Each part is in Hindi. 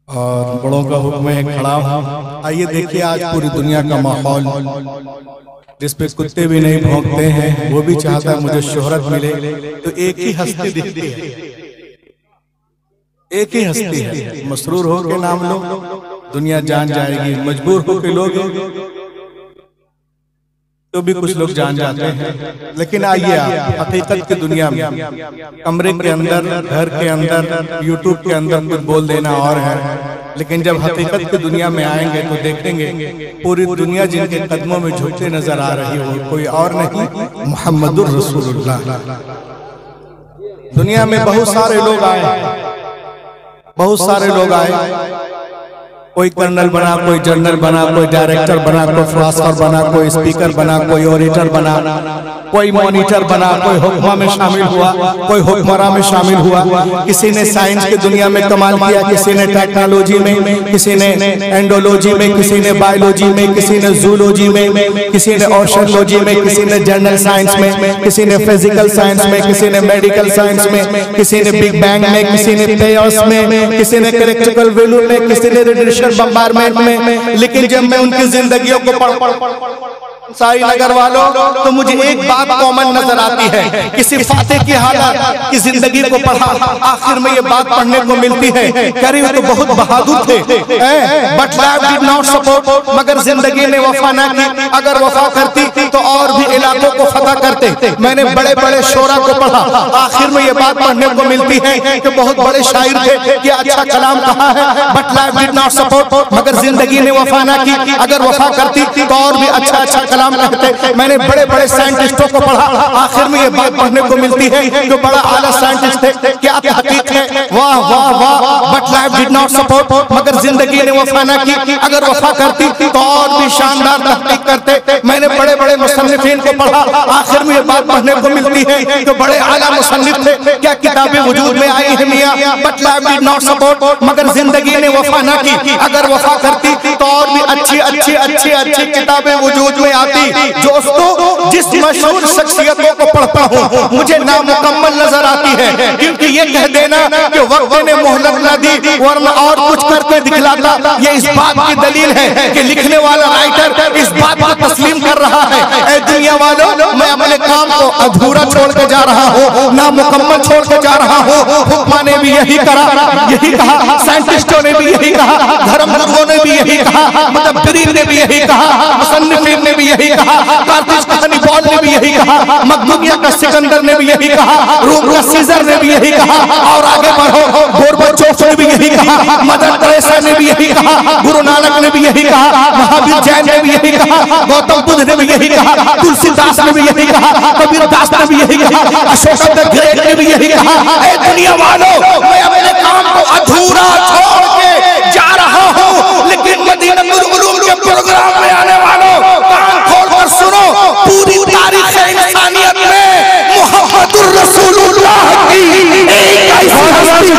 और बड़ों का हुक्म है खड़ा हूँ। आइए देखिए आज पूरी दुनिया का माहौल, जिस पे कुत्ते भी नहीं भौंकते हैं, वो भी चाहता है मुझे शोहरत मिले। तो एक ही हस्ती दिखती है, एक ही हस्ती है, मसरूर हो के नाम लो, दुनिया जान जाएगी। मजबूर हो के लोग तो भी कुछ लोग जान जाते हैं। लेकिन आइए आप हकीकत की दुनिया में, कमरे के अंदर, घर के अंदर, यूट्यूब के अंदर कुछ बोल देना और है, लेकिन जब हकीकत की दुनिया में आएंगे तो देखेंगे पूरी दुनिया जिनके कदमों में झुकते नजर आ रही हो, कोई और नहीं, मोहम्मदुर रसूलुल्लाह। दुनिया में बहुत सारे लोग आए, बहुत सारे लोग आए, कोई कर्नल बना, कोई जनरल बना, कोई डायरेक्टर बना, कोई फिलोसोफर बना, कोई स्पीकर बना, कोई ऑडिटर बना, कोई मॉनिटर बना, कोई हुक्मा में शामिल हुआ, कोई हुक्मरान में शामिल हुआ। किसी ने साइंस की दुनिया में कमाल किया, किसी ने टेक्नोलॉजी में, किसी ने एंडोलॉजी में, किसी ने बायोलॉजी में, किसी ने जूलॉजी में, किसी ने ओशनोलॉजी में, किसी ने जनरल साइंस में, किसी ने फिजिकल साइंस में, किसी ने मेडिकल साइंस में, किसी ने बिग बैंग में, किसी ने पेयर्स में, किसी ने क्रिटिकल वैल्यू में, किसी ने रेडिएशन बम्बारमेंट में। लेकिन जब मैं उनकी जिंदगियों को सारी नगर वालों, तो मुझे एक बात कॉमन नजर आती है। किसी फाते की हालत की जिंदगी को पढ़ा, आखिर में ये बात पढ़ने को मिलती है, करीब तो बहुत बहादुर थे, but life did not support, मगर जिंदगी ने वफा ना की। अगर वफा करती तो और भी इलाकों को फतह करते। मैंने बड़े बड़े शोरा को पढ़ा, आखिर में ये बात पढ़ने को मिलती है कि बहुत बड़े शायर थे, कि अच्छा कलाम कहा है, but life did not support, मगर जिंदगी ने वफा ना की। अगर वफा करती तो और भी अच्छा कहते। मैंने बड़े बड़े साइंटिस्टों को पढ़ा, आखिर में ये बात पढ़ने को मिलती है जो बड़ा आला साइंटिस्ट थे, क्या हकीकत है, वाह वाह वाह, but life did not support, मगर जिंदगी ने वफा ना की। अगर वफा करती तो और भी शानदार तहकीक करते। मैंने बड़े बड़े मुसन्निफीन को पढ़ा, आखिर में ये बात पढ़ने को मिलती है जो बड़े आला मुसन्निफ थे, क्या किताबें वजूद में आई है मियां, but life did not support, मगर जिंदगी ने वफा ना की। अगर वफा करती तो और भी अच्छी अच्छी अच्छी अच्छी किताबें वजूद में आती। दोस्तों, जिस मशहूर शख्सियतों को पढ़ता हूँ मुझे नामुकम्मल नजर आती है, क्योंकि ये कह देना कि वक्त ने मोहलत न दी वरना और कुछ करके दिखलाता, ये इस बात की दलील है कि लिखने वाला राइटर इस बात को तस्लीम कर रहा है। ऐ दुनिया वालों, मैं अपने काम को अधूरा छोड़ के जा रहा हूँ, नामुकम्मल छोड़ के जा रहा हूँ। हुक्मा ने भी यही करा, यही कहा, साइंटिस्टों ने भी यही कहा, धर्मगुरुओं ने भी यही कहा, मुदब्बिरीन ने भी यही कहा, मुसन्निफीन ने भी यही कहा, कार्तिज कहानी बॉल ने भी यही कहा, मकदूनिया का सिकंदर ने भी यही कहा, रोम का सीजर ने भी यही कहा, और आगे बढ़ो, गोरबाचोव ने भी यही कहा, मदर टेरेसा ने भी यही कहा, गुरु नानक ने भी यही कहा, महावीर जैन ने भी यही कहा, गौतम बुद्ध ने भी यही कहा, तुलसीदास ने भी यही कहा, कबीर दास ने भी यही कहा, अशोक द ग्रेट ने भी यही कहा। ऐ दुनिया वालों, मैं अपने काम को अधूरा छोड़ के जा रहा हूँ, लेकिन मदीनतुल उलूम के प्रोग्राम में आने वालों कान खोल कर सुनो, पूरी तारीख इंसानियत में मोहम्मदुर रसूलुल्लाह की एक ऐसी हस्ती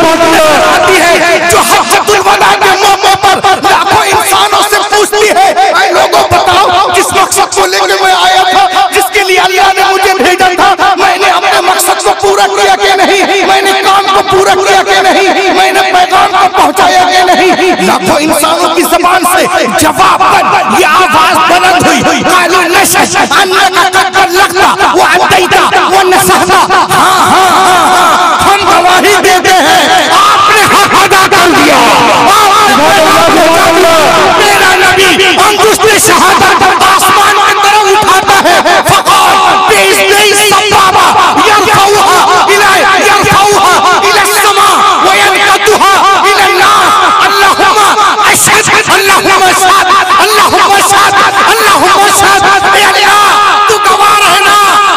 आती है जो हज्जतुल वदा के मौके पर लाखों इंसानों से पूछती है, ऐ लोगों बताओ किस मकसद को लेकर मैं आया था, जिसके लिए अल्लाह ने मुझे भेजा था, मैंने अपने मकसद को पूरा किया कि नहीं, मैंने काम को पूरा किया कि नहीं, मैंने पैगाम को पहुंचाया कि नहीं। लाखों इंसानों की जुबान से जवाब पर ये आवाज बुलंद हुई, कालू नशश अन्नका कद लगता वो अदैता वो नसहता। हाँ हाँ हाँ, हम गवाही देते हैं आपने हक अदा कर दिया। मेरा नबी अंगुष्ठे शहादत आसमान की तरफ उठाता है, फक़ाल बिइज़्निही सब्बाबा यरफ़उहा इला समा व यनक़दुहा इला अन्नास। अल्लाहुम्मा अशहद, अल्लाहुम्मा शहद, अल्लाहुम्मा शहद, अल्लाहुम्मा शहद। अल्लाह तू गवाह रहना,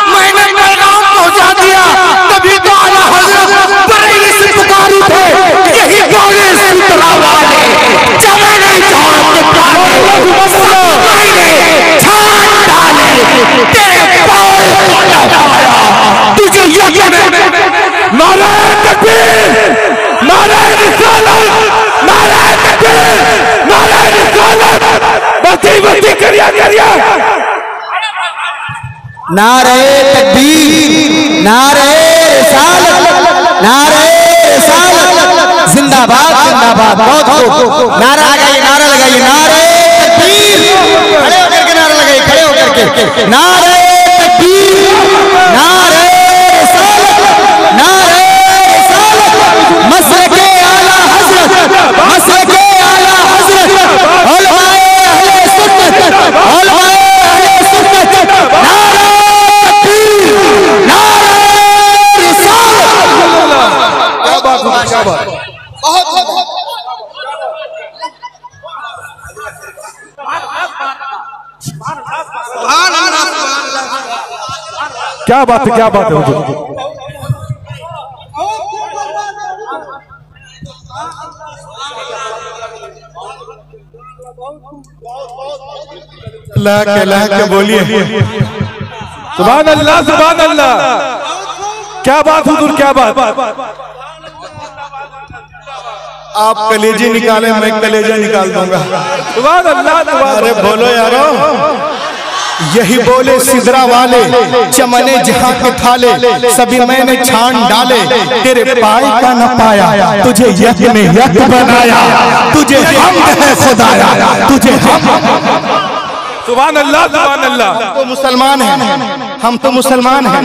मैंने पैगाम पहुंचा दिया, तभी तो आला हज़रत बरेली से पुकारी थे, यही दौरे सूत्रा वाले जमे नहीं छोड़ते पाले, मैंने छान डाले तेरे पाँव को दबाया, तुझे यकीन है। नारे तकबीर, नारे रिसालत, नारे तकबीर, नारे रिसालत, बती बती करिया करिया। नारे तकबीर, नारे रिसालत, नारे रिसालत। बात, बहुत खूब। नारा लगाइए, नारा लगाइए, नारे तकबीर, खड़े होकर के नारा लगाइए, खड़े होकर के नारे तकबीर, नारे रिसालत, नारे रिसालत, मसलके आला हजरत, मसलके आला हजरत, उलमाए अहले सुन्नत, उलमाए अहले सुन्नत, नारे तकबीर, नारे रिसालत। क्या बात है, क्या बात, क्या बात है, क्या बात है हुजूर। अल्लाह के बोलिए सुभान अल्लाह, सुभान अल्लाह। क्या बात हुजूर, क्या बात। आप कलेजे निकाले, मैं कलेजा निकाल दूंगा। सुभान अल्लाह। अरे बोलो यारो, यही बोले सिदरा वाले, चमने जहां के थाले, सभी मैंने छान डाले, तेरे पाए का न पाया, तुझे यज्ञ में यज्ञ बनाया, तुझे हम्द है खुदाया, तुझे सुभान अल्लाह, सुभान अल्लाह। हम तो मुसलमान हैं, हम तो मुसलमान हैं।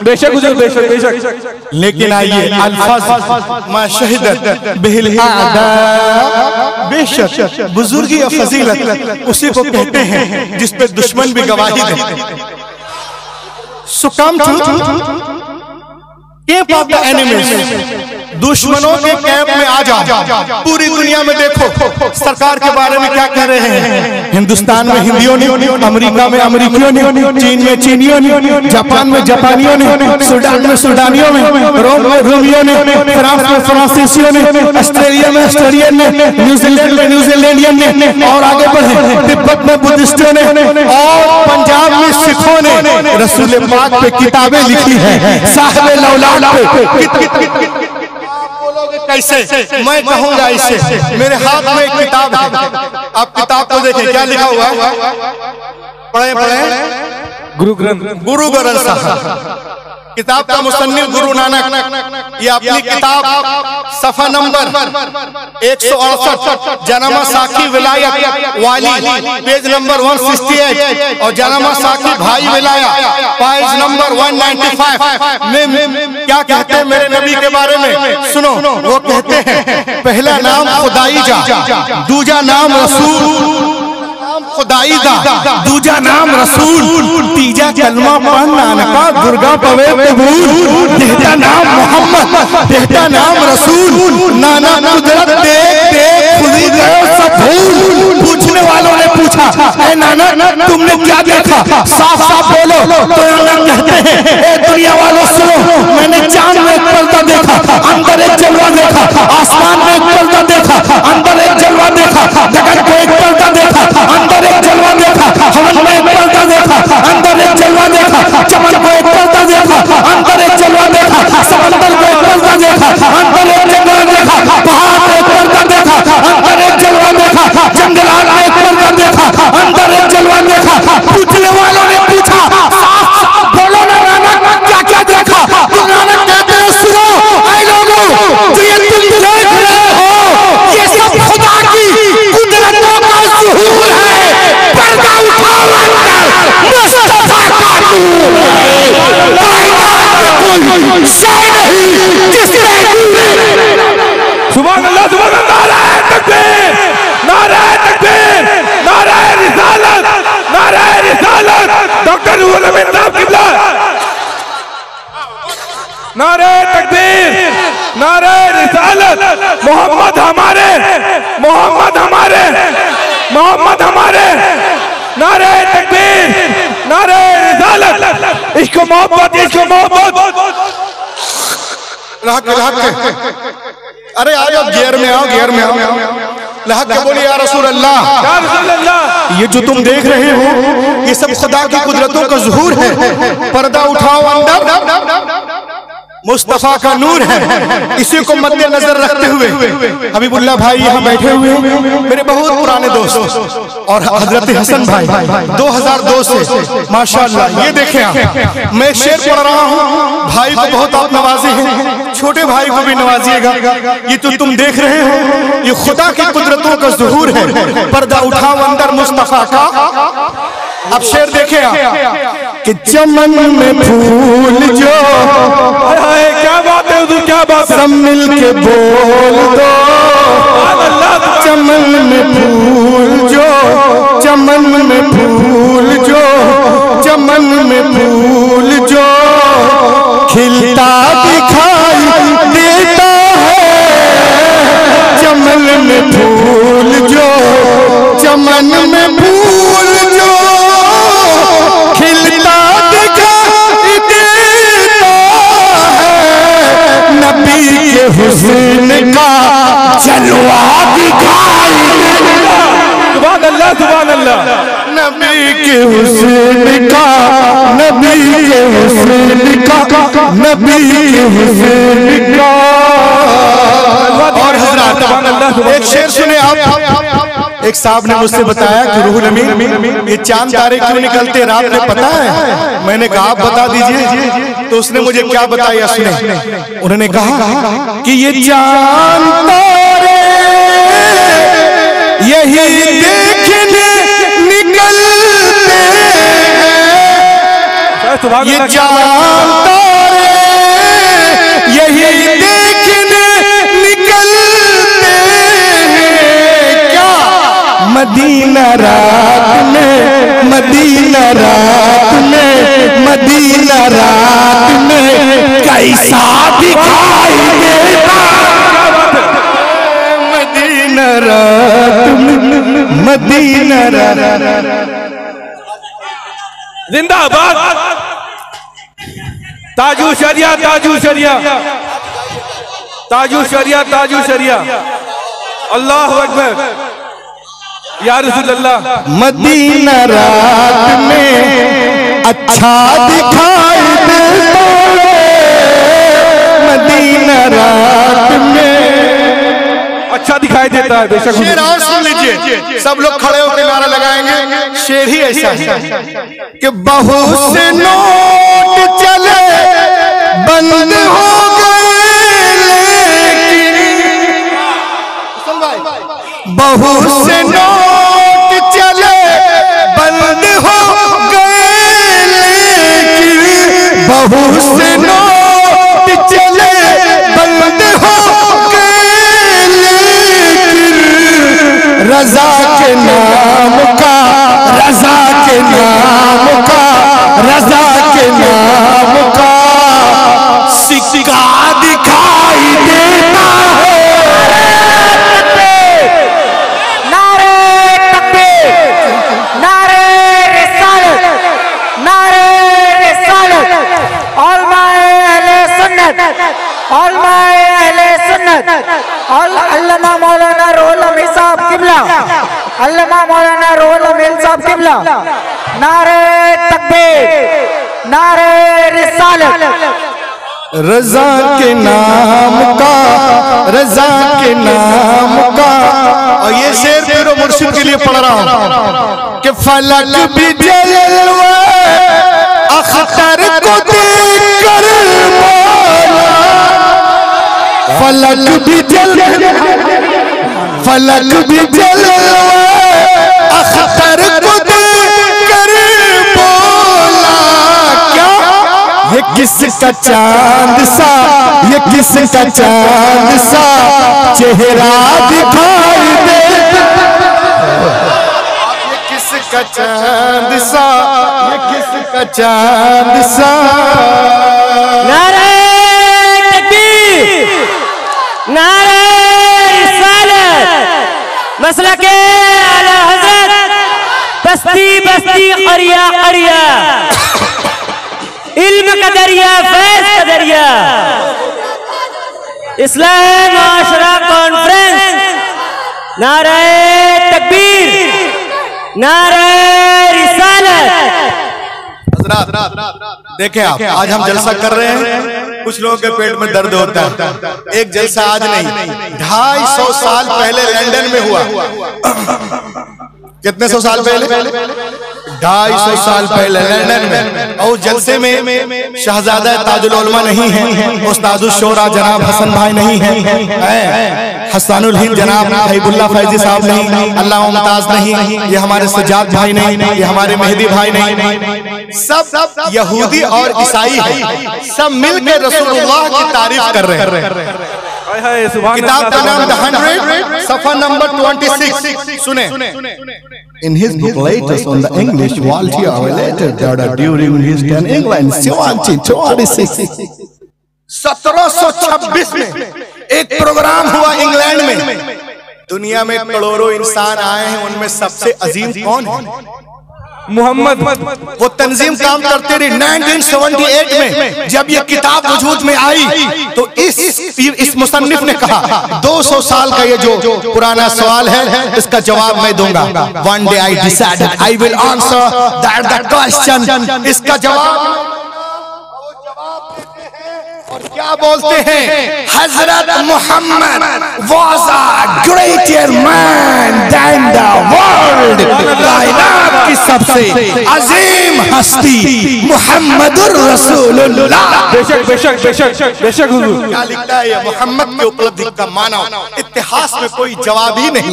बेशक हुजूर, बेशक बेशक। लेकिन आइए अल्फाज मा शहीदत बिहिल आदा, बेशक बुजुर्गी और फजीलत उसी को कहते हैं जिस पे दुश्मन भी गवाही दे। So come to camp of the enemies, दुश्मनों के कैंप में आ जाओ। पूरी दुनिया में देखो सरकार के बारे में क्या कह रहे हैं। हिंदुस्तान में हिंदियों ने, अमेरिका में अमेरिकियों ने, चीन में चीनियों ने, जापान में जापानियों ने, सूडान में सूडानियों में, रोम में रोमियों ने, फ्रांस में फ्रांसीसियों ने, ऑस्ट्रेलिया में ऑस्ट्रेलियन ने, न्यूजीलैंड में न्यूजीलैंडियन ने, और आगे बढ़े तिब्बत में बुद्धिस्टों ने, और पंजाब में सिखों ने रसूल पाक पे किताबें लिखी है। साहिब लौलाद पे कैसे मैं कहूंगा इसे। मेरे हाथ में एक किताब है, आप किताब को देखें क्या लिखा हुआ है, पढ़े पढ़े। गुरु ग्रंथ साहब किताब का मुसन्निफ गुरु नानक। ये अपनी किताब सफा नंबर 168 जनमा साखी विलायत वाली, पेज नंबर 168, और जनमा साखी भाई विलाया पेज नंबर 195 में क्या कहते हैं मेरे नबी के बारे में सुनो। वो कहते हैं पहला नाम खुदाई जा, दूजा नाम रसूल, खुदाई दा दूजा नाम रसूल, तीजा कलमा पढ़ नानका दुर्गा पवे कबूल, देहता नाम मोहम्मद, देहता नाम रसूल, नाना कुदरत देख देख खुदी गए सब भूल। पूछने वालों ने पूछा ए नाना तुमने क्या देखा, साफ साफ बोलो। तो नाना कहते हैं ए दुनिया वालों सुनो, मैंने चांद में एक पर्दा देखा, अंदर एक जलवा देखा, आसमान में एक पर्दा देखा, अंदर एक जलवा देखा, गगन को एक पर्दा देखा, अंदर एक जलवा देखा, हवन में एक पर्दा देखा, अंदर एक जलवा देखा, चमन को एक पर्दा देखा, अंदर एक जलवा देखा, समंदर को एक पर्दा देखा, अंदर एक जलवा देखा, पहाड़ को एक पर्दा देखा, अंदर एक जलवा देखा, जंगलात में एक पर्दा देखा, अंदर एक जलवा देखा। पूछने वालों ने पूछा साफ साफ बोलो ना नाना क्या क्या देखा। तो नानक कहते हैं सुनो ऐ लोगों, जो ये तुम देख रहे हो ये सब खुदा की कुदरतों का ज़ुहूर है। पर्दा उठाओ अंदर मुस्तफा का नूर है, कोई शय नहीं जिसमें सुभान अल्लाह, सुभान अल्लाह। नारे तकबीर, नारे तकबीर, नारे रिसालत, नारे रिसालत। डॉक्टर रूहुल अमीन साहब किबला, नारे तकबीर, नारे रिसालत। मोहम्मद हमारे, मोहम्मद हमारे, मोहम्मद हमारे। नारे तकबीर, नारे रिसालत। इसको मोहब्बत, इसको मोहब्बत। अरे आओ गियर में आओ, गियर में आओ। लहक के बोलिए या रसूल अल्लाह, या रसूल अल्लाह। ये जो तुम देख रहे हो ये सब खुदा की कुदरतों का ज़ुहूर है। पर्दा उठाओ अंदर मुस्तफा का नूर है। इसी को मद्देनजर रखते हुए हबीबुल्लाह भाई यहाँ बैठे हुए हैं, मेरे बहुत पुराने दोस्त, और हजरत हसन भाई 2002 से माशाअल्लाह। ये देखें आप, मैं शेर पढ़ रहा हूँ, भाई को बहुत आप नवाजे हैं, छोटे भाई को भी नवाजिएगा। ये तो तुम देख रहे हो, ये खुदा की कुदरतों का ज़ुहूर है। पर्दा उठाओ अंदर मुस्तफा का। अब शेर देखें आप कि चमन में फूल जो, क्या बात है हुजूर, क्या बात है, सब मिल के बोल दो। चमन में फूल जो, चमन में फूल जो, चमन में फूल जो खिलता दिखाई देता है। चमन में फूल जो, चमन में फूल जो खिलता दिखाई देता है। नबी के हुस्न का जलवा दिखाई देता। सुभान अल्लाह, सुभान अल्लाह। नबी के हुस्न का, नबी के हुस्न का, नबी के हुस्न का। और हजरत एक शेर सुने आप। एक साहब ने मुझसे बताया कि रूहुल अमीन, ये चांद तारे क्यों निकलते रात में पता है? मैंने कहा आप बता दीजिए। तो उसने मुझे क्या बताया सुने। उन्होंने कहा कि ये चांद तारे यही देखने निकलते हैं। ये चांद तारे यही देखने निकलते हैं। क्या मदीना रात में, मदीना रात में, मदीना रात में कैसा दिखाई देता। मदीना रात में, मदीना रात। जिंदाबाद ताजू शरिया, ताजू शरिया, ताजू शरिया, ताजू शरिया। अल्लाह अकबर या रसूल अल्लाह। मदीना रात में अच्छा दिखाई देता है। मदीना रात में अच्छा दिखाई देता है। बेशक शेर और सुन लीजिए, सब लोग खड़े होकर नारा लगाएंगे। शेर ही ऐसा है कि बहुत से नोट चले बंद हो गए, लेकिन बहुत से नोट चले बंद हो गए, लेकिन बहुत से नोट चले बंद हो गए, लेकिन रजा के नाम का, रजा के नाम का, रजा के नाम का सिक्का दिखाई देता है। नारे तकबीर, नारे रिसालत, नारे रिसालत। ऑल माय अहले सुन्नत, ऑल माय अहले सुन्नत। अल्लामा मौलाना रूहुल अमीन साहब किबला, अल्लामा मौलाना रूहुल अमीन साहब किबला। नारे तकबीर, नारे रिसालत। रजा के नाम का, रजा के नाम का। और ये शेर पीरो मुर्शिद के लिए पढ़ रहा हूं कि फलक भी जलवा अख्तर को देखकर बोला। फलक भी जल, फलक भी जलवा अख्तर को देखकर बोला। क्या ये किसका चांद सा, ये किसका चांद सा चेहरा दिखाई देता। ये किसका चांद सा, ये किसका चांद सा। नारे तकबीर, नारे रिसालत। मसला के आला हज़रत बस्ती बस्ती अरिया अरिया, इल्म का दरिया, फैज़ का दरिया। इस्लाम माशरा कॉन्फ्रेंस। नारे तकबीर, नारे रिसालत। देखें आप, आज हम जलसा कर रहे हैं कुछ लोगों के पेट में दर्द होता है। एक जैसा आज नहीं, 250 साल पहले लंदन में हुआ। कितने सौ साल पहले? 250 साल पहले लंदन में। और जलसे में शहजादा ताजुल उलमा नहीं है, उस्तादुल शोरा जनाब हसन भाई नहीं है, हसनुल हिंद जनाब हबीबुल्लाह फैजी साहब नहीं, अल्लाह मुमताज नहीं, ये हमारे सज्जाद भाई नहीं, ये हमारे मेहदी भाई नहीं, सब यहूदी और ईसाई है। सब मिलकर रसूलुल्लाह की तारीफ कर रहे हैं। किताब का नाम द 100, सफा नंबर 26। सुने, in his book latest on the English Walter related that during his time England 1726 1726 में एक प्रोग्राम हुआ इंग्लैंड में। दुनिया में करोड़ों इंसान आए हैं, उनमें सबसे अजीम कौन है? मोहम्मद। वो तंजीम काम करते रही। 1978 में जब ये किताब वजूद में आई तो इस मुसन्निफ ने कहा 200 साल का ये जो पुराना सवाल है इसका जवाब मैं दूंगा। One day I decided I will answer that question। इसका जवाब और क्या बोलते हैं? हजरत Mohammad was a greater man than the world। कायनात की सबसे अजीम हस्ती मोहम्मदुर रसूलुल्लाह। बेशक बेशक बेशक बेशक हुजूर। क्या लिखता है? मोहम्मद की उपलब्धि का मानव इतिहास में कोई जवाब ही नहीं।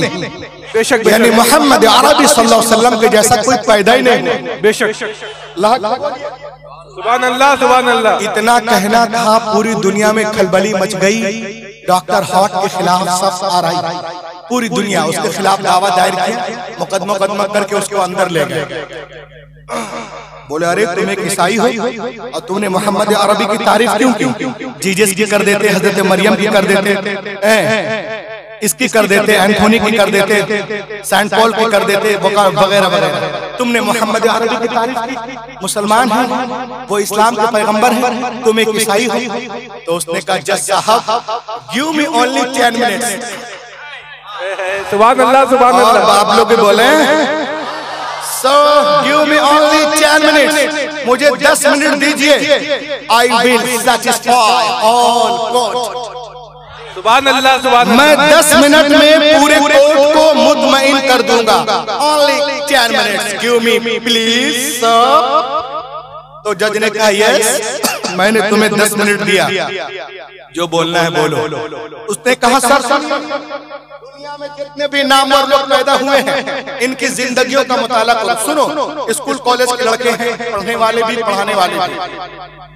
बेशक यानी मोहम्मद अरबी सल्लल्लाहु अलैहि वसल्लम के जैसा कोई पैदा ही नहीं। बेशक सुभान अल्लाह सुभान अल्लाह। इतना कहना था, पूरी दुनिया में खलबली मच गई। डॉक्टर हॉट के खिलाफ सब आ रही, पूरी दुनिया उसके खिलाफ दावा दायर किया, मुकदमा करके उसको अंदर ले गए। बोले अरे तुम एक ईसाई हो और तुमने मोहम्मद अरबी की तारीफ क्यों की? जीसस की कर देते, हजरत मरियम की कर देते, इसकी कर देते, एंथोनी की कर देते, सेंट पॉल की कर देते, वगैरह वगैरह। तुमने मोहम्मद अरबी की तारीफ की। मुसलमान है वो, इस्लाम के पैगंबर है, तुम एक ईसाई हो। तो उसने कहा जज साहब गिव मी ओनली 10 मिनट्स। सुभान अल्लाह सुभान अल्लाह। आप लोग बोले so give me only 10 minutes, मुझे 10 मिनट दीजिए। I will satisfy all court. सुभान अल्लाह सुभान अल्लाह। मैं 10 मिनट में पूरे कोर्ट को मुतमईन कर दूंगा। Only 10 minutes, give me please sir. तो जज ने कहा यस, मैंने तुम्हें 10 मिनट दिया, जो बोलना है बोलो। उसने कहा सर दुनिया में जितने भी नामवर लोग पैदा हुए हैं इनकी जिंदगियों का मुताला करो। सुनो, स्कूल कॉलेज के लड़के हैं, पढ़ने वाले भी पढ़ाने वाले भी।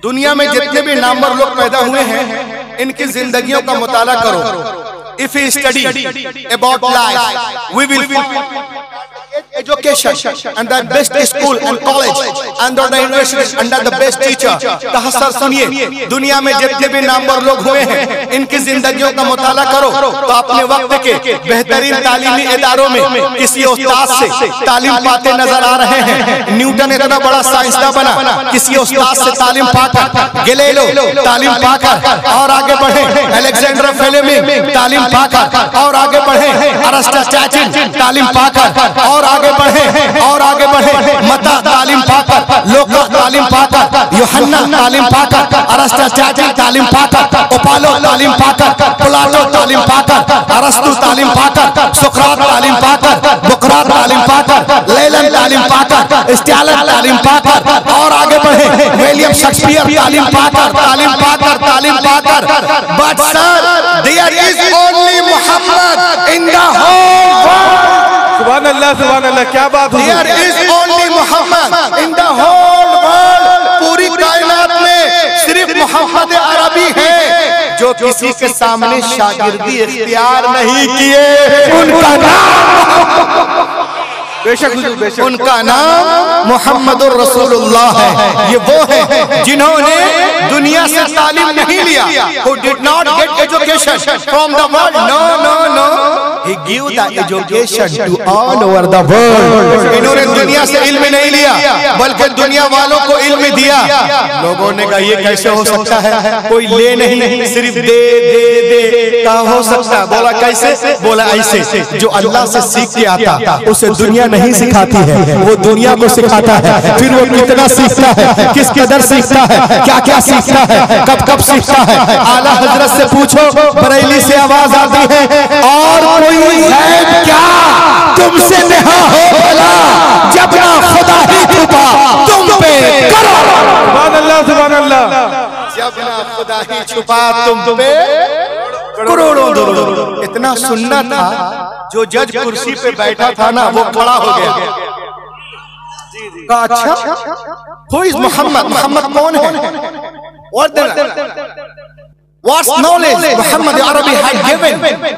दुनिया में जितने भी नामवर लोग पैदा हुए हैं इनकी जिंदगियों का मुताला करो। If we study about life, we will education and the best school and college and the university under the best teacher। कहा सर सुनिए, दुनिया में जितने भी नामवर लोग हुए हैं इनकी जिंदगियों का मुताला करो तो अपने वक्त के बेहतरीन तालीमी इदारों में किसी उस्ताद से तालीम पाते नजर आ रहे हैं। न्यूटन इतना बड़ा साइंसदान बना, किसी उस्ताद से तालीम पाकर, गैलीलियो तालीम पाकर और आगे बढ़े, अलेक्जेंडर फ्लेमिंग तालीम पाकर और आगे बढ़े, अरिस्टोटेल तालीम पाकर और आगे बढ़े और आगे बढ़े, मता तालीम पाकर, लोका तालीम पाकर, यूहन्ना तालीम पाकर, अरिस्टोटेल तालीम पाकर, ओपालो तालीम पाकर, प्लाटो तालीम पाकर, अरस्तु तालीम पाकर, सुकरात तालीम पाकर, बुकरात तालीम पाकर, लेलन तालीम पाकर, स्टालिन तालीम पाकर और आगे बढ़े, विलियम शेक्सपियर तालीम पाकर, तालीम पाकर, तालीम पाकर। But sir there is only Mohammad in the whole world. सुभान अल्लाह सुभान अल्लाह। क्या बात है? There is only Mohammad in the whole world. पूरी कायनात में सिर्फ मोहम्मद अरबी है जो किसी के सामने शागिर्दी इख्तियार नहीं किए। उनका नाम बेशक बेशक, उनका नाम मोहम्मदुर रसूलुल्लाह है। ये वो है जिन्होंने दुनिया से तालीम नहीं लिया, who did not get education from the world, no, he gave the education to all over the world। इन्होंने दुनिया से इल्म नहीं लिया बल्कि दुनिया वालों को इल्म दिया। लोगों ने कहा ये कैसे हो सकता है, कोई ले नहीं सिर्फ दे दे दे का हो सकता। बोला कैसे? बोला ऐसे, जो अल्लाह से सीख के आता उसे दुनिया नहीं सिखाती है, वो दुनिया को सिखाती उठाता है, फिर वो कितना सीखता है, किस कदर सीखता है, क्या क्या सीखता है, कब कब सीखता है। आला हजरत से पूछो, बरेली से आवाज आती है, और कोई गैब क्या तुमसे नेहा हो भला, जब ना खुदा ही छुपा तुम पे करो। सुभान अल्लाह, सुभान अल्लाह। जब ना खुदा ही छुपा तुम पे करोड़ों करोड़ों। इतना सुनना था, जो जज कुर्सी पे बैठा था ना, वो खड़ा हो गया। अच्छा, हु इज मोहम्मद? मोहम्मद कौन है? What's knowledge Muhammad Arabi had given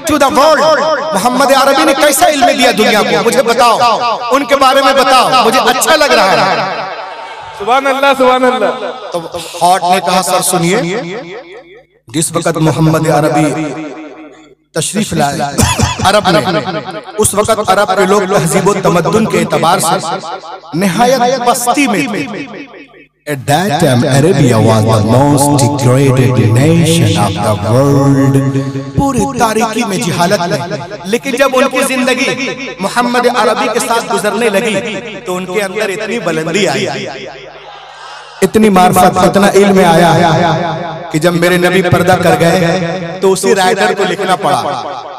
to the world? Mohammad अरबी ने कैसा इल्म दिया दुनिया को, मुझे बताओ, उनके बारे में बताओ, मुझे अच्छा लग रहा है। सुभान अल्लाह, सुभान अल्लाह। तो हॉट ने कहा, सर सुनिए, जिस वक्त मोहम्मद अरबी तशरीफ लाए अरब में, उस वक्त अरब के लोग तहजीब व तमद्दुन के एतबार से निहायत पस्ती में थे। At that time, Arabia was the most degraded nation of the world. पूरी तारीकी में जिहालत में। लेकिन जब उनकी जिंदगी मोहम्मद अरबी के साथ गुजरने लगी, तो उनके अंदर इतनी बुलंदी आई, इतनी मार्फत, इतना इल्म आया कि जब मेरे नबी पर्दा कर गए, तो उसी राइटर को लिखना पड़ा,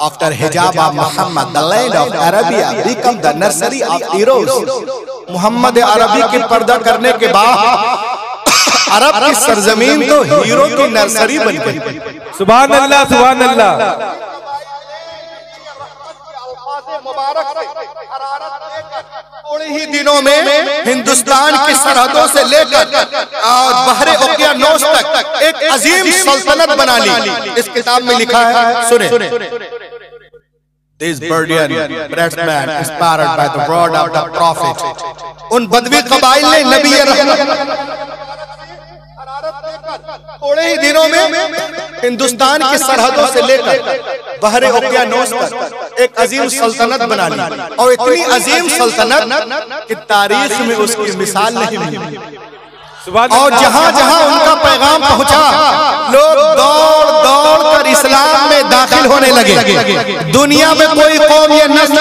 आफ्टर हिजाब of Mohammad the land of Arabia become the nursery of heroes. Mohammad अरबी के पर्दा करने के बाद अरब की सरजमीन तो हीरो की नर्सरी बन गई। सुभान अल्लाह, सुभान अल्लाह। थोड़े ही दिनों में हिंदुस्तान की सरहदों से लेकर और बहरे ओकियानोस तक एक अजीम सल्तनत बना ली। इस किताब में लिखा है, सुने, This Burdian Bretman inspired by the word of the Prophet. उन बदवी कबाइल ने नबी थोड़े ही दिनों में हिंदुस्तान की सरहदों से लेकर बहरे ओकियानोस तक एक अजीम सल्तनत बना ली, और इतनी अजीम सल्तनत कि तारीख में उसकी मिसाल नहीं मिली। और जहां जहां उनका पैगाम पहुंचा, लोग दौड़ दौड़ कर इस्लाम में दाखिल होने लगे। दुनिया में कोई कौम या नस्ल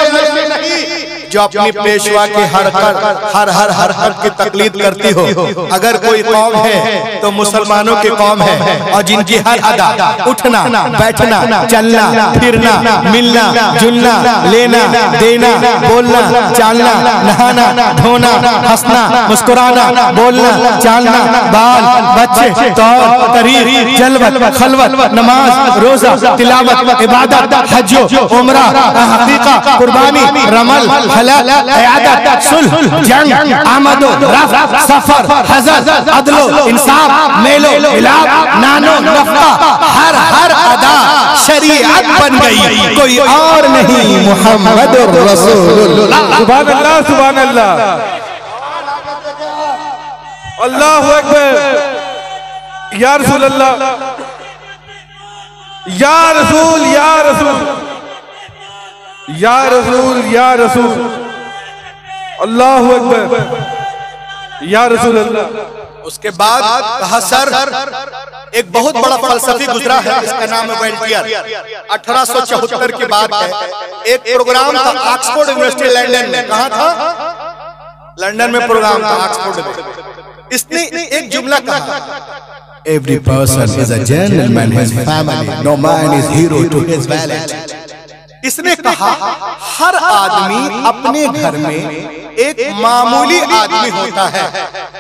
नहीं जो अपनी पेशवा के हर की तकलीद करती हो। अगर कोई कौम है तो मुसलमानों की कौम है, और जिनकी हर अदा, उठना, बैठना, चलना, फिरना, मिलना, जुलना, लेना, देना, बोलना, चालना, नहाना, धोना, हंसना, मुस्कुराना, बोलना, चालना, बाल, बच्चे, तौर तरीक, जलवत, खलवत, नमाज, रोजा, तिलावत, इबादत, हज, उम्रा, हकीका, कुर्बानी, रमल, हलाल, इयादत, सुल्ह, जंग, आमद, रफ, सफर, हजर, अदलो, इंसाफ, मेलो, मिलाप, नानो, नफका, हर अदा शरीयत बन गई, कोई और नहीं, मुहम्मद रसूलुल्लाह। सुभान अल्लाह, सुभान अल्लाह। अल्लाहु अकबर। या रसूल अल्लाह, या रसूल, या रसूल, या रसूल, या रसूल। अल्लाहु अकबर। या रसूल अल्लाह। उसके बाद कहा, सर एक बहुत बड़ा फलसफी गुजरा है, इसका नाम है वेल्टियर। 1874 की बात है। एक प्रोग्राम था ऑक्सफोर्ड यूनिवर्सिटी लंदन में। कहा था? लंदन में प्रोग्राम था, ऑक्सफोर्ड में। इसने एक जुमला कहा, every person is a gentleman his family, no man is hero to his valet. इसने कहा, हर आदमी अपने घर में एक मामूली आदमी होता है,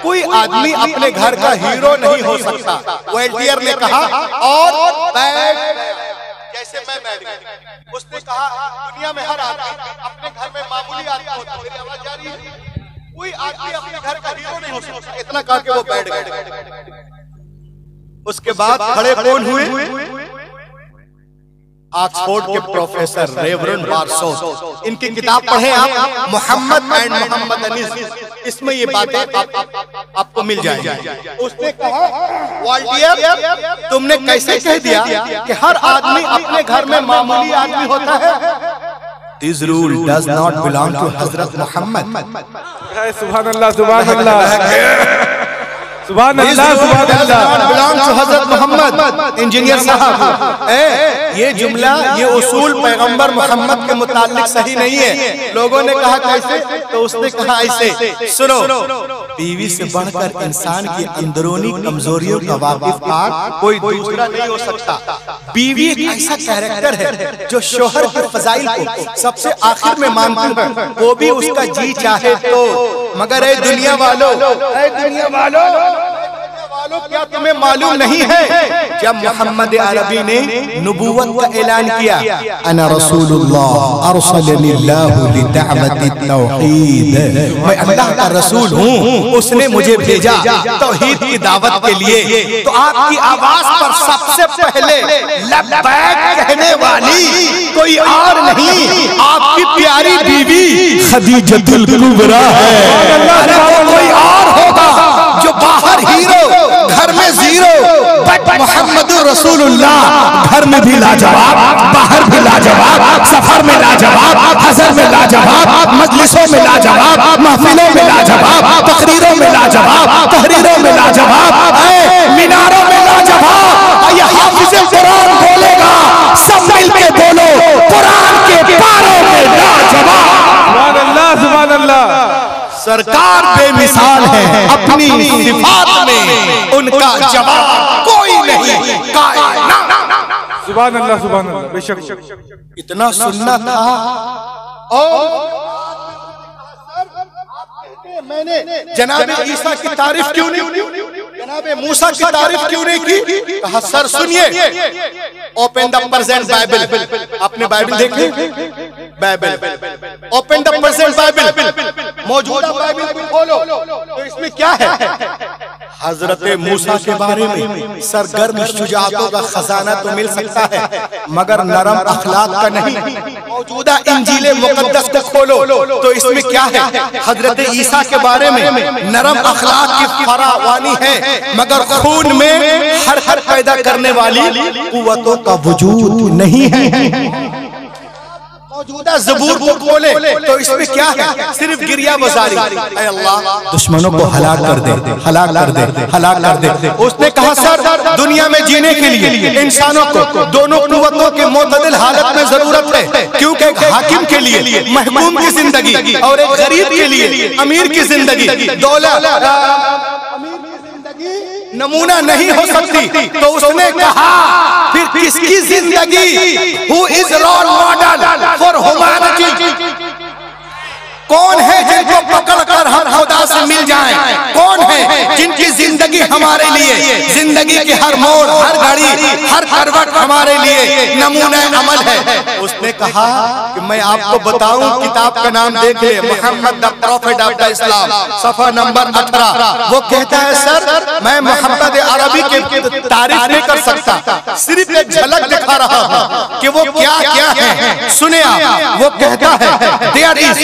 कोई आदमी अपने घर का हीरो नहीं हो सकता। वेल्टियर ने कहा, और जैसे मैं बैठ गया, उसने कहा, दुनिया में हर आदमी अपने घर में मामूली आदमी होता है। मेरी आवाज जा रही है? कोई आदमी अपने घर का हीरो नहीं हो सकता। इतना कह के वो बैठ गए। उसके बाद खड़े कौन हुए? ऑक्सफोर्ड के प्रोफेसर रेवरेंड बारसो। इनकी किताब पढ़ें आप, मोहम्मद एंड मोहम्मद अनीस, इसमें ये बातें आपको मिल जाएंगी। उसने कहा, वाल्टियर तुमने कैसे कह दिया कि हर आदमी अपने घर में मामूली आदमी होता है? This rule does not belong to Hazrat Muhammad. सुभान अल्लाह, सुभान अल्लाह, सुभान अल्लाह, सुभान अल्लाह। belong to Hazrat Muhammad. Engineer साहब, ये जुमला, ये उसूल पैगंबर मोहम्मद के मुताल्लिक सही नहीं है। लोगों ने कहा कैसे, तो उसने कहा ऐसे, सुनो, बीवी से बढ़कर इंसान की अंदरूनी कमजोरियों का वाकिफ कोई दूसरा नहीं हो सकता। बीवी एक ऐसा कैरेक्टर है जो शोहर के फजाइल को सबसे आखिर में मानती है, वो भी उसका जी चाहे तो। मगर ए दुनिया वालों, क्या तुम्हें मालूम नहीं है, जब मोहम्मद अरबी ने नबूवत का ऐलान किया, अना रसूलुल्लाह अरसलनिल्लाहु लिदअवति तौहीद, मैं अल्लाह का रसूल हूँ, उसने मुझे भेजा तौहीद की दावत के लिए, तो आपकी आवाज पर सबसे पहले लब्बैक कहने वाली कोई और नहीं, आपकी प्यारी बीवी खदीजतुल कुबरा है। अरे वो कोई और होगा जो बाहर हीरो, घर में जीरो, बट मोहम्मद रसूलुल्लाह घर में भी लाजवाब, बाहर भी लाजवाब, सफर में लाजवाब, हज़र में लाजवाब, मजलिसों में लाजवाब, महफिलों में लाजवाब, तकरीरों में लाजवाब, तहरीरों में लाजवाब, मीनारों में लाजवाब। ये हाफिज़े कुरान बोलेगा, सब मिलके बोलो, कुरान के पारों में लाजवाब। सुभान अल्लाह, सुभान अल्लाह। सरकार बेमिसाल है, अपनी सिफात में उनका जवाब कोई नहीं। सुभान अल्लाह, सुभान अल्लाह। बेशक इतना सुनना था। मैंने जनाब ईसा की तारीफ क्यों नहीं, जनाब मूसा की तारीफ क्यों नहीं की? कहा सर सुनिए, ओपन द प्रेजेंट बाइबल, आपने बाइबल देखी? Bible, open the present Bible, मौजूदा बाइबल खोलो, तो इसमें क्या है? हजरत मूसा के बारे में सरगर्म शुजाअतों का खजाना तो मिल सकता है, मगर नरम अखलाक का नहीं। मौजूदा इंजीले मुकद्दस को खोलो, तो इसमें क्या है? हजरत ईसा के बारे में नरम अखलाक की फरावानी है, मगर खून में हर पैदा करने वाली कुव्वतों का वजूद नहीं है। मौजूदा ज़बूर को खोले, तो इसमें क्या है? सिर्फ गिरिया गुजारी, ऐ अल्लाह दुश्मनों को हलाक कर दे, हलाक कर दे, हलाक कर दे। उसने कहा सर दुनिया में जीने के लिए इंसानों को दोनों कुव्वतों के मुतदिल हालत में जरूरत है, क्योंकि एक हाकिम के लिए महकूम की जिंदगी और एक गरीब के लिए अमीर की जिंदगी, दौलत नमूना नहीं हो सकती। तो उसने कहा फिर किसकी जिंदगी? Who is role model for humanity? कौन है जिनको पकड़कर हम खुदा से मिल जाएं? कौन है जिनकी जिंदगी हमारे लिए, जिंदगी के हर मोड़, हर घड़ी, हर करवट हमारे लिए नमूना अमल है? उसने कहा कि मैं आपको बताऊं, किताब का नाम देख ले, Muhammad the prophet of the Islam, सफा नंबर 18। वो कहता है सर मैं मोहम्मद अरबी के तारीफ नहीं कर सकता, सिर्फ एक झलक दिखा रहा हूं कि वो क्या क्या है। सुने आप, वो कहता है there is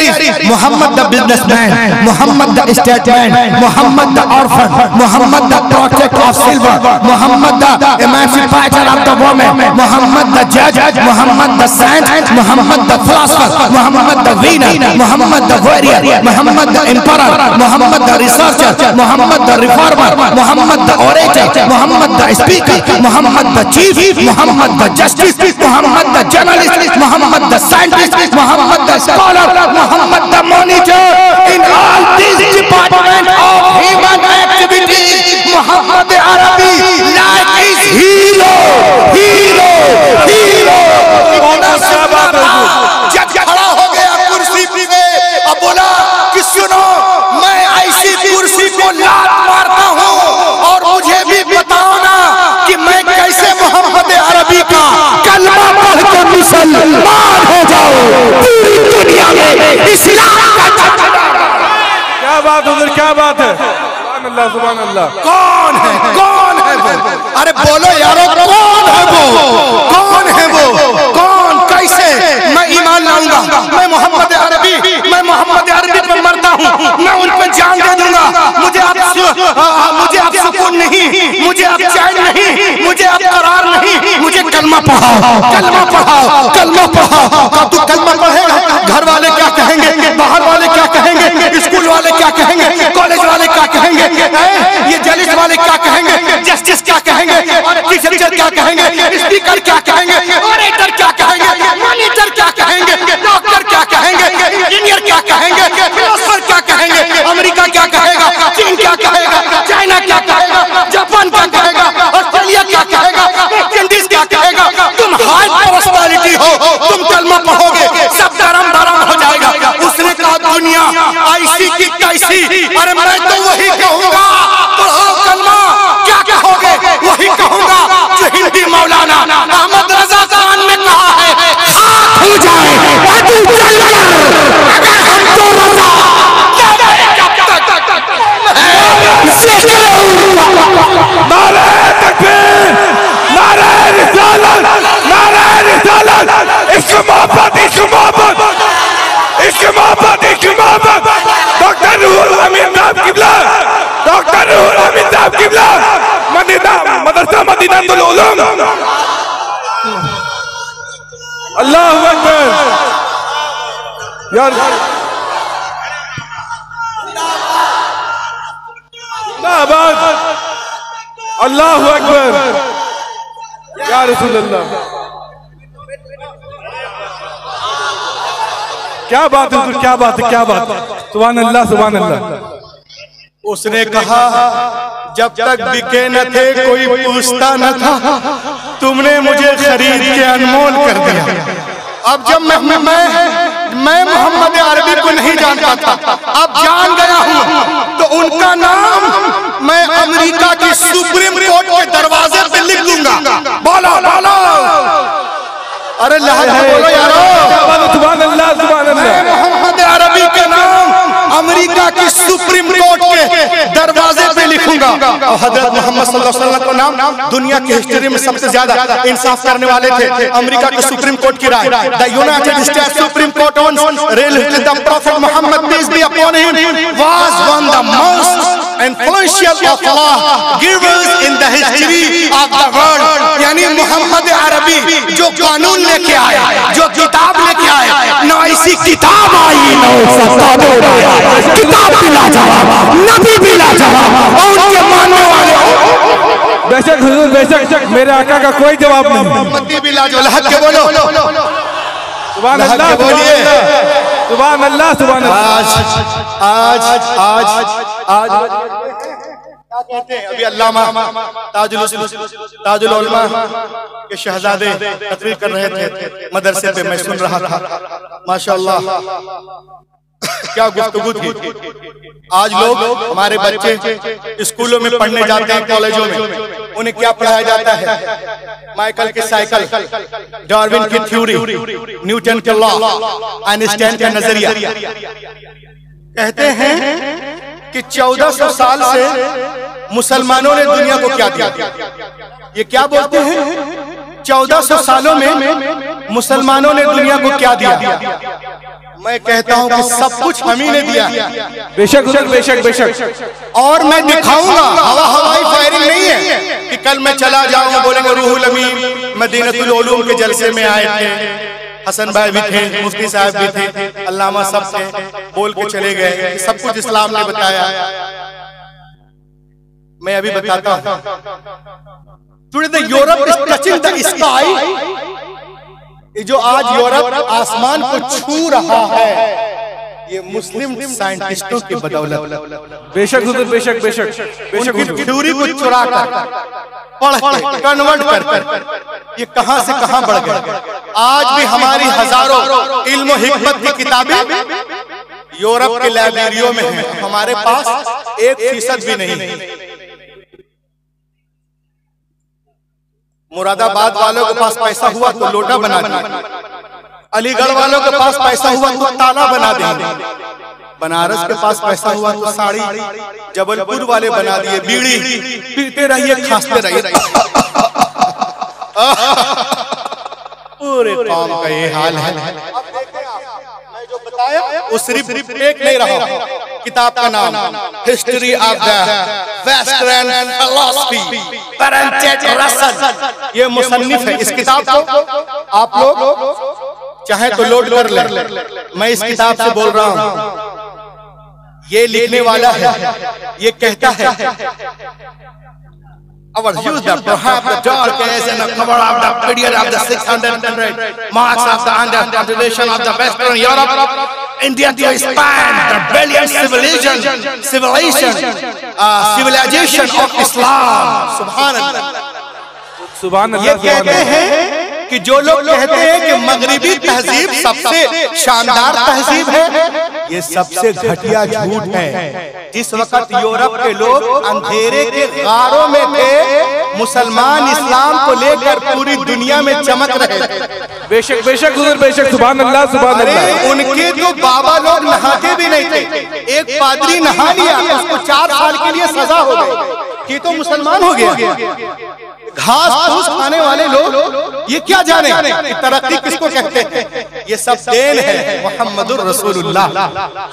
Muhammad the businessman, Muhammad the statesman, Muhammad the orphan, Muhammad the protect of silver, Muhammad the emancipator of the women, Muhammad the जज, Muhammad the saint, Muhammad the philosopher, Muhammad the winner, Muhammad the warrior, Muhammad the emperor, Muhammad the researcher, Muhammad the reformer, Muhammad the orator, Muhammad the speaker, Muhammad the chief, Muhammad the justice, Muhammad the journalist, Muhammad the scientist, Muhammad the scholar, Muhammad the monitor in all this department of human activity. Muhammad अरबी like is hero, hero, hero. जब खड़ा हो गया कुर्सी पे, अब बोला कि सुनो मैं ऐसी कुर्सी को लात मारता हूँ और मुझे भी बताओ ना कि मैं कैसे मोहम्मद अरबी का कलमा पढ़ कर मुसलमान हो जाऊं, पूरी दुनिया में इस्लाम का। क्या बात है, क्या बात है। सुभान अल्लाह, सुभान अल्लाह। कौन है, कौन है वो? अरे बोलो यारो, कौन है वो? कौन है वो? कौन? कैसे मैं ईमान लाऊंगा? मैं मोहम्मद अरबी पर मरता हूँ, मैं उन पर जान दे दूंगा। मुझे अब सुकून नहीं, मुझे अब चैन नहीं, मुझे अब करार नहीं। मुझे कलमा पढ़ाओ, कलमा पढ़ाओ, कलमा पढ़ाओ। तू कलमा पढ़ेगा, घर वाले क्या कहेंगे, बाहर वाले क्या कहेंगे, स्कूल वाले क्या कहेंगे, कॉलेज वाले क्या कहेंगे, ये जलिस वाले क्या कहेंगे, जस्टिस क्या कहेंगे, मैन्युफैक्चरर क्या कहेंगे, स्पीकर क्या कहेंगे, ऑपरेटर क्या कहेंगे, मॉनिटर क्या कहेंगे, डॉक्टर क्या कहेंगे, इंजीनियर क्या कहेंगे, फिलोसोफर क्या कहेंगे, अमेरिका क्या कहेगा, चीन क्या कहेगा, चाइना क्या कहेगा, जापान क्या कहेगा, ऑस्ट्रेलिया क्या कहेगा, वेस्ट इंडीज क्या कहेगा। तुम हाई पर्सनालिटी हो, तुम कलमा पढ़ोगे सब धर्म हो जाएगा। उसने कहा दुनिया ऐसी की कैसी, अरे मैं तो वही कहूंगा, पढ़ो कलमा। क्या कहोगे? वही कहूंगा जो हिंदी मौलाना अहमद रजा खान ने कहा है, खाक हो जाए नारे तकबीर, नारे रिसालत, नारे रिसालत, इश्क मोहब्बत, इश्क मोहब्बत, इश्क मोहब्बत, इश्क मोहब्बत। डॉक्टर रूहुल अमीन साहब किबला, डॉक्टर रूहुल अमीन साहब किबला, मदरसा मदीनातुल उलूम। अल्लाहु अकबर यार, अल्लाहु अकबर या रसूल अल्लाह। क्या बात है, क्या बात है, क्या बात है, सुभान अल्लाह, सुभान अल्लाह। उसने कहा जब तक बिके न थे कोई पूछता न था, तुमने मुझे खरीद के अनमोल कर दिया। अब जब मैं मोहम्मद अरबी को नहीं जानता था, अब जान गया हूँ, तो उनका नाम मैं अमेरिका की सुप्रीम कोर्ट के दरवाजे पे लिख दूंगा। बोलो बोलो, अरे लहजा बोलो यारो, सुभान अल्लाह, सुभान अल्लाह। मोहम्मद अरबी का नाम अमेरिका की सुप्रीम कोर्ट के दरवाजे पे लिखूंगा। और हजरत मोहम्मद सल्लल्लाहु अलैहि वसल्लम का नाम दुनिया की हिस्ट्री में सबसे ज्यादा इंसाफ करने वाले थे। अमेरिका की सुप्रीम कोर्ट की राय, the United States Supreme Court on the prophet Muhammad peace be upon him was one the most influential of law givers in the history of the world. यानी मोहम्मद अरबी जो कानून लेके आए, जो किताब लेके आए, न ऐसी किताब आई, किताब भी लाजवाब, नबी भी लाजवाब, और उनके मानने वाले बेशक हुजूर, बेशक मेरे आका का कोई जवाब नहीं। उम्मती भी लाजवाब। हक के बोलो, सुभान अल्लाह, बोलिए सुभान अल्लाह, सुभान अल्लाह। आज क्या कहते हैं, अभी अल्लामा ताजुल उलमा के शहजादे तकरीर कर रहे थे मदरसे पे, मैं सुन रहा था। माशाअल्लाह क्या गुफ्तगू थी। आज लोग, हमारे बच्चे स्कूलों में पढ़ने जाते हैं, कॉलेजों में, उन्हें क्या पढ़ाया जाता है? माइकल की साइकिल, डार्विन की थ्योरी, न्यूटन के लॉ, आइंस्टाइन का नजरिया। कहते हैं कि 1400 साल से मुसलमानों ने दुनिया को क्या दिया। ये क्या बोलते हैं? 1400 सालों में मुसलमानों ने दुनिया को क्या दिया? मैं कहता हूं कि सब कुछ हम ही ने दिया। बेशक बेशक बेशक। और मैं दिखाऊंगा, हवाई फायरिंग नहीं है कि कल मैं चला जाऊं बोलेंगे रूहुल अमीन मदीनातुल उलूम के जलसे में आए थे, हसन भाई भी थे, मुफ्ती साहब भी थे, अल्लामा सब थे, बोल के चले गए। सब कुछ इस्लाम ने बताया। मैं अभी बताता हूं। Today the Europe is touching the sky. ये जो आज यूरोप आसमान को छू रहा है, ये मुस्लिम साइंटिस्टों की बदौलत। बेशक बेशक बेशक उनकी थ्योरी को चुरा कर, पढ़ के, कन्वर्ट कर ये कहां से कहां बढ़ गए। आज भी हमारी हजारों इल्म हिकमत की किताबें यूरोप के लाइब्रेरियों में हैं, हमारे पास 1% भी नहीं। मुरादाबाद वालों के पास पैसा हुआ तो लोटा बना दिया, अलीगढ़ वालों के पास पैसा हुआ तो ताला बना दिया, बनारस के पास पैसा हुआ तो साड़ी, जबलपुर वाले बना दिए बीड़ी। पीते रहिए, खांसते रहिए, पूरे काम का ये हाल है। मैं जो बताया वो सिर्फ एक नहीं रहा। किताब का नाम history of the western philosophy, Bertrand Russell. ये मुसन्निफ है। इस किताब को आप लोग चाहे तो लोड कर ले। मैं इस किताब से बोल रहा हूं। ये लिखने वाला है, ये कहता है our youth that perhaps the dark age and the cover of the period of the 600 marks of the under-population of the Western Europe, India to expand the brilliant civilization of Islam. Subhanallah. सुभान ये कहते हैं कि जो लोग कहते हैं कि मगरिबी तहजीब सबसे शानदार तहजीब है, ये सबसे घटिया झूठ है। जिस वक्त यूरोप के लोग अंधेरे के गारों में थे, मुसलमान इस्लाम को लेकर पूरी दुनिया में चमक रहे थे। बेशक बेशक हुजूर बेशक, सुभान अल्लाह सुभान अल्लाह। उनके तो बाबा लोग नहाते भी नहीं थे, एक पादरी नहा लिया, उसको 4 साल के लिए सजा हो गई, ये तो मुसलमान हो गया। घास फूस खाने वाले लोग ये क्या जाने कि तरक्की किसको कहते हैं? ये सब देन है मुहम्मदुर रसूलुल्लाह।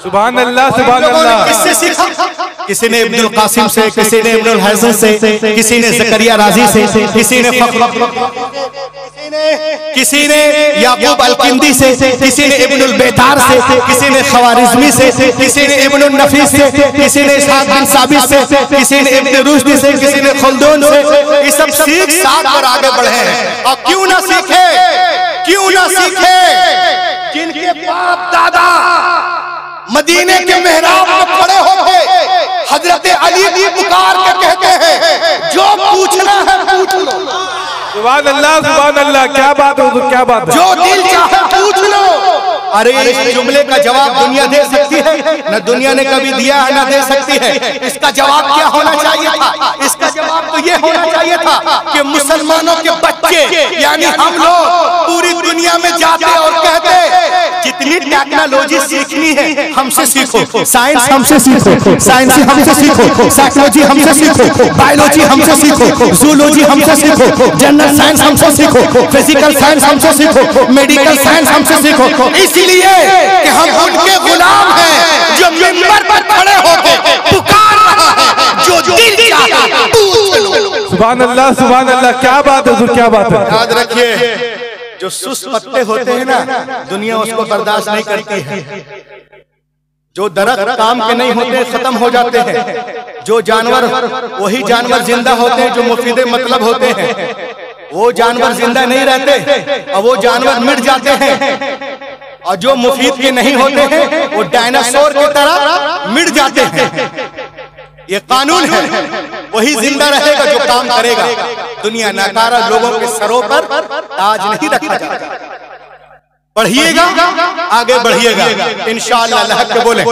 सुभान अल्लाह सुभान अल्लाह। किससे सीखा? किसी ने इब्नुल कासिम से, किसी ने इब्नुल हसन से, किसी ने ज़करिया राजी से, किसी ने किसी ने याकूब अल-किंदी से, किसी ने इब्नुल बेतार से, किसी ने खवारिज़मी से, किसी ने इब्नुल नफीस से, किसी ने इसहाक बिन साबित से, किसी ने इब्न रुश्द से, किसी ने खुल्दून से। ये सब सीख साथ पर आगे बढ़े हैं। और क्यों ना सीखे, क्यों ना सीखे? जिनके बाप दादा मदीने के मेहराब में खड़े होते हजरत अली की पुकार के कहते हैं, जो पूछना है पूछ लो। सुभान अल्लाह, क्या बात है, क्या बात है। जो दिल चाहे पूछ लो। अरे इस जुमले का जवाब दुनिया दे सकती है? न दुनिया ने कभी दिया है, न दे सकती है। इसका जवाब क्या होना चाहिए था? इसका जवाब तो ये होना चाहिए था कि मुसलमानों के बच्चे यानी हम लोग पूरी दुनिया में जाते और कहते, जितनी टेक्नोलॉजी सीखनी है हमसे सीखो, साइंस हमसे सीखो, साइंस हमसे सीखो, साइकोलॉजी हमसे सीखो, बायोलॉजी हमसे सीखो, जूलॉजी हमसे सीखो, जनरल साइंस हमसे सीखो, फिजिकल साइंस हमसे सीखो, मेडिकल साइंस हमसे सीखो। इसलिए कि हम उनके गुलाम हैं जो मिंबर पर खड़े होकर पुकार रहा है, जो दिल चाहे पूछ लो। सुभान अल्लाह, क्या बात है, क्या बात है। याद रखिए, जो सुस्त पत्ते होते हैं ना, दुनिया उसको बर्दाश्त नहीं करती है। जो दरख्त काम के नहीं होते खत्म हो जाते हैं। जो जानवर, वही जानवर जिंदा होते हैं जो मुफीद मतलब होते हैं। वो जानवर जिंदा नहीं रहते और वो जानवर मिट जाते हैं। और जो मुफीद के नहीं होते हैं वो डायनासोर की तरह मिट जाते हैं। ये कानून है, वही जिंदा रहेगा जो काम करेगा। दुनिया नाकारा लोगों के सरों पर ताज नहीं रखा जाता। बढ़िएगा, आगे बढ़िएगा इंशाअल्लाह। अल्लाह के बोले।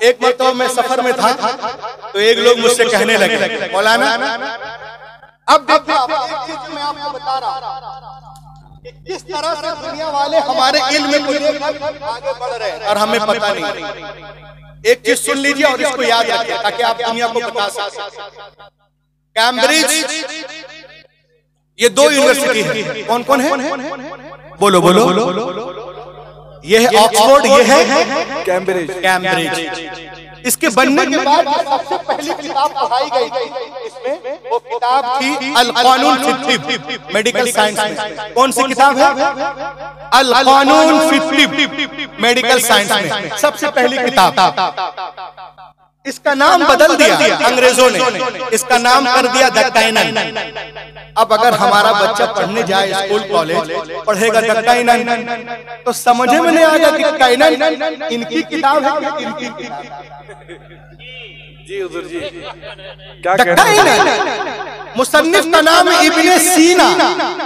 एक मरतबा मैं सफर में था तो एक लोग मुझसे कहने लगे, मौलाना अब देखो, एक चीज मैं आपको बता रहा कि किस तरह से दुनिया वाले हमारे इल्म को लेकर आगे बढ़ रहे हैं और हमें पता नहीं। एक चीज सुन लीजिए और इसको याद रखिए ताकि आप दुनिया को बता सकें। कैम्ब्रिज, ये 2 यूनिवर्सिटी है। कौन कौन है? बोलो बोलो। ये है ऑक्सफोर्ड, ये है कैम्ब्रिज। इसके बनने के बाद सबसे पहली किताब पढ़ाई गई इसमें, वो किताब थी अल कानून फी तिब, मेडिकल साइंस में। कौन सी किताब है? अल कानून फी तिब, मेडिकल साइंस में सबसे पहली किताब। इसका नाम बदल दिया अंग्रेजों ने, इसका नाम कर दिया द काइनन। अब अगर हमारा बच्चा पढ़ने जाए स्कूल कॉलेज, पढ़ेगा द काइनन, तो समझे में नहीं आएगा कि काइनन इनकी किताब है कि इनकी किताब। जी हुजूर जी, क्या कहते हैं? मुसन्निफ का नाम इब्ने सीना,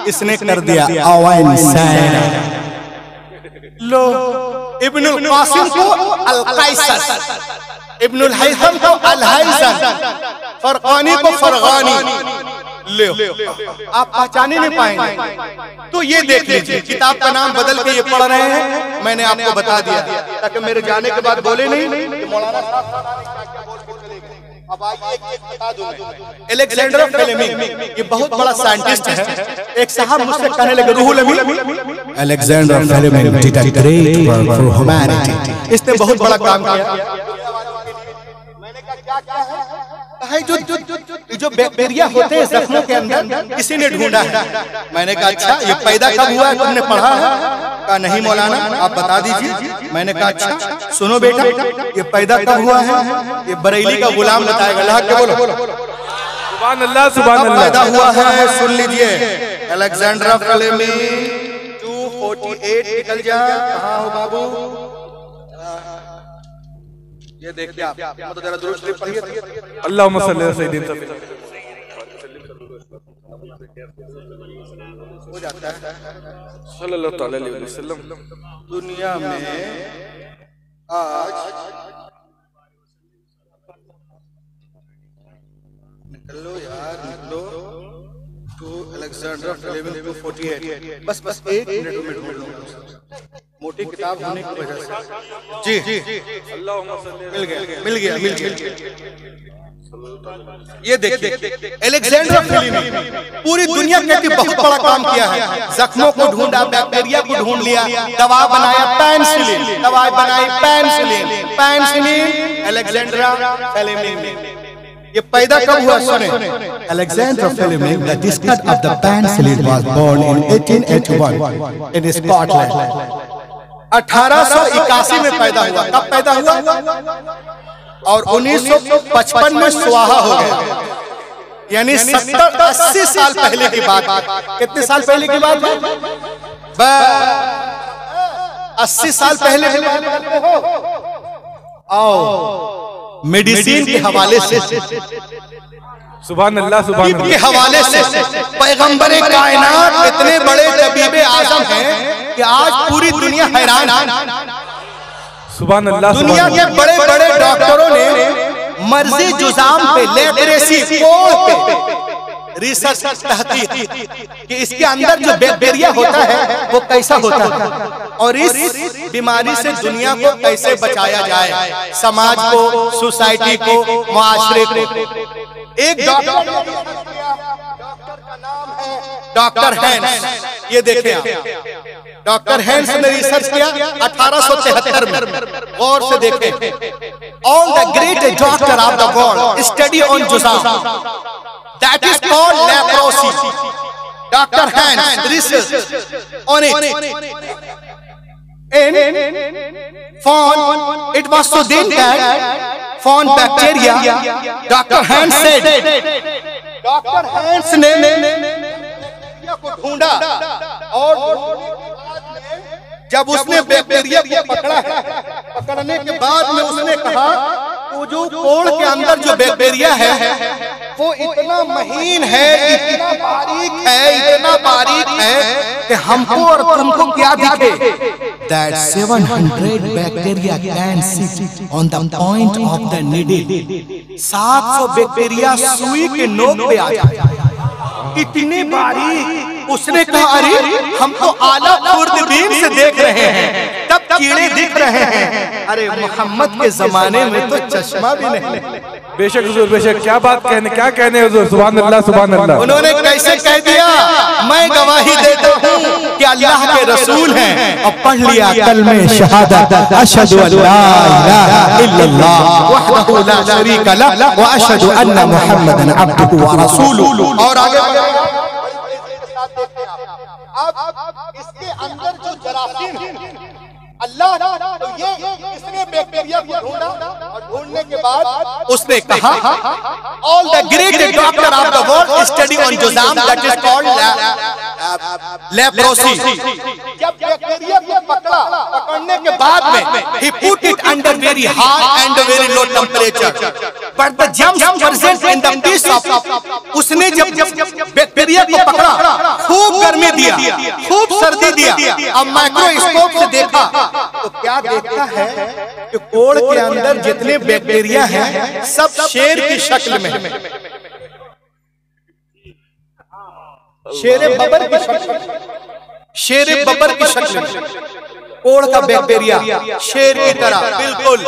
इसने कर दिया अवाइंसाइन। लो, इब्नुल कासिम को अल कैसस, इब्नुल हैथम को अल हैसन, फरकानी को फरगानी। ले आप पहचाने नहीं पाएंगे। तो ये देख लीजिए, किताब का नाम बदल के ये पढ़ रहे हैं। मैंने आपको बता दिया ताकि मेरे जाने के बाद बोले नहीं कि मौलाना साहब। अब आइए एक चीज बता दूं, अलेक्जेंडर फ्लेमिंग ये बहुत बड़ा साइंटिस्ट है। एक साहब मुझसे कहने लगे, Ruhul Amin, Alexander Fleming did a great work for humanity. इसने बहुत बड़ा काम किया। मैंने कहा क्या है? जो बैक्टीरिया होते हैं जख्मों के अंदर किसी ने ढूंढा है। मैंने कहा अच्छा ये पैदा कब हुआ है, तुमने पढ़ा है? कहा नहीं मौलाना आप बता दीजिए। मैंने कहा अच्छा सुनो बेटा, ये पैदा कब हुआ है, ये बरेली का गुलाम बताएगा। अल्लाह के बोलो सुभान अल्लाह सुभान अल्लाह। पैदा हुआ है सुन लीजिए, अलेक्जेंड्रा फ्लेमी 248 निकल जा। कहाँ हो बाबू, ये देखिए आप तो जरा दुरूद शरीफ पढ़िए। अल्लाहुम्मा सल्ली अला सय्यिदिना हो जाता है सल्लल्लाहु अलैहि वसल्लम। दुनिया में आज निकलो यार निकलो, तो अलेक्जेंड्रा फ्लेमिंग 248 बस बस 1 मिनट में ढूंढ लो, मोटी किताब होने की वजह से। जी मिल गया। ये देखिए अलेक्जेंड्रा फ्लेमिंग पूरी दुनिया कहती बहुत बड़ा काम किया है। जख्मों को ढूंढा, बैक्टीरिया को ढूंढ लिया, दवा बनाया पेनिसिलिन, दवाई बनाई पेनिसिलिन अलेक्जेंड्रा फ्लेमिंग। ये पैदा कब हुआ सुने, Alexander Fleming, the discoverer of the penicillin, was born in 1881 in Scotland. 1881 में पैदा हुआ। कब पैदा हुआ? और 1955 में स्वाहा हो गया, यानी 70-80 साल पहले की बात। कितने साल पहले की बात? 80 साल पहले की बात। आओ मेडिसिन के हवाले से, सुभान अल्लाह सुभान के हवाले से पैगंबरे कायनात इतने बड़े तबीबे आजम हैं कि आज पूरी दुनिया हैरान है। सुभान अल्लाह। दुनिया के बड़े बड़े डॉक्टरों ने मर्जी जुजाम पे, लेप्रेसी कोढ़ पे रिसर्च तहकीक कि इसके अंदर जो बैक्टीरिया होता है वो कैसा होता है और इस बीमारी से दुनिया को कैसे बचाया जाए, समाज को, सोसाइटी को, मुआशरे को। एक डॉक्टर का नाम है डॉक्टर हैंस। ये देखें डॉक्टर हैंस ने रिसर्च किया 1873 में। गौर से देखें, all the great doctor of the world study on जुजाम, that is called leprosy. Dr. Hans research on it and found it was so then that found bacteria. Dr. Hans said, Dr. Hans ने बैक्टीरिया को ढूंढा और जब उसने बैक्टीरिया को पकड़ा है, पकड़ने के बाद में उसने कहा वो जो कोढ़ के अंदर जो बैक्टीरिया है वो इतना महीन है, इतना बारीक है कि हमको और तुमको क्या दिखे। That 700 bacteria can sit on the point of the needle. 700 bacteria सुई के नोक पे आ जाए, इतने बारीक। उसने कहा अरे हम तो आला दूरबीन से देख रहे हैं, तब कीड़े दिख रहे हैं। अरे मोहम्मद के जमाने में तो चश्मा भी नहीं। बेशक हुजूर बेशक, क्या बात कहने, क्या कहने हुजूर, सुभान अल्लाह सुभान अल्लाह। उन्होंने कैसे कह दिया, मैं गवाही देता हूँ कि अल्लाह के रसूल हैं, और पढ़ लिया कलमे शहादत, अशहदु अल्ला इलाहा इल्लल्लाह वहदहु ला शरीका लह व अशहदु अन्ना मुहम्मदन अब्दुहु व रसूलुहु। और आगे अब इसके अंदर जो जरासीम अल्लाह, तो ये इसने बैक्टीरिया को ढूंढा और ढूंढने के बाद उसने कहा all the great doctor of the world study on जुजाम, दैट इज कॉल्ड लेप्रोसी। जब बैक्टीरिया को पकड़ा, पकड़ने के बाद में ही put it under very high and very low temperature, but the germs present in the piece of. उसने जब बैक्टीरिया को पकड़ा, खूब गर्मी दिया, खूब सर्दी दिया, अब माइक्रोस्कोप से देखा तो क्या देखता है कि कोढ़ के अंदर जितने बैक्टीरिया हैं सब शेर की शक्ल में, शेर बबर की शक्ल में, शेर बबर की शक्ल में कोढ़ का बैक्टीरिया शेर की तरह बिल्कुल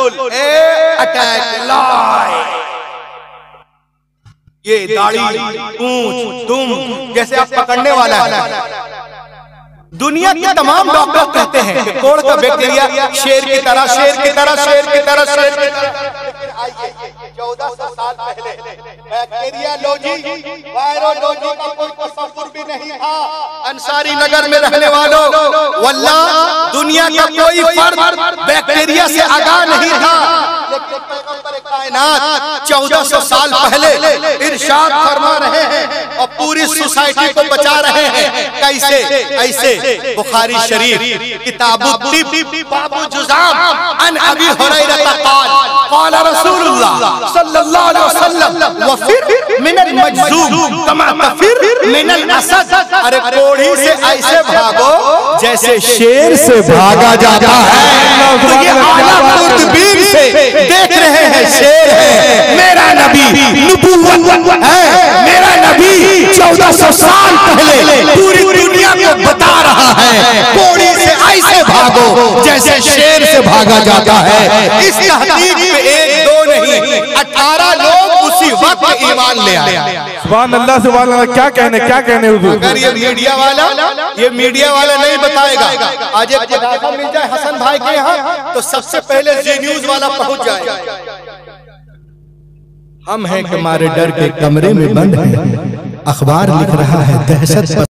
अटैक लाए। ये दाढ़ी, पूंछ, दुम जैसे आप पकड़ने वाला है। दुनिया के तमाम डॉक्टर कहते हैं कि कोढ़ का बैक्टीरिया शेर की तरह, शेर की तरह, शेर की तरह, शेर की तरह। 1400 साल पहले बैक्टीरियोलॉजी वायरोलॉजी का कोई तसव्वुर भी नहीं था। अंसारी नगर में रहने वालों, वल्लाह दुनिया का कोई फर्द बैक्टीरिया से आगाह नहीं था, लेकिन पैगंबर कायनात 1400 साल पहले इरशाद फरमा रहे हैं और पूरी सोसाइटी को बचा रहे हैं। कैसे? ऐसे बुखारी शरीफ किताबुत तिब बाबु जुज़ाम अन अबी हुरैरा क़ाल रसूलुल्लाह सल्लल्लाहु अलैहि वसल्लम वफिर मिनल मजज़ूम कमा तफिर मिनल असद। अरे कोढ़ी से ऐसे भागो जैसे शेर से भागा जाता है। तो ये आला खुर्दबीन से देख रहे हैं शेर है, मेरा नबी नबूवत है, मेरा नबी 1400 साल पहले पूरी दुनिया को बता रहा है कोढ़ी से ऐसे भागो जैसे शेर से भागा जाता है। इस तहकीक में 1 2 नहीं 18 लोग उसी वक्त ईमान ले आए। सुभान अल्लाह सुभान अल्लाह। क्या कहने हुजूर। अगर ये मीडिया वाला नहीं बताएगा, आज एक खुलासा मिल जाए हसन भाई के यहाँ तो सबसे पहले जी न्यूज वाला पहुंच जाए। हम हैं कि हमारे डर के कमरे में बंद हैं, अखबार लिख रहा है दहशत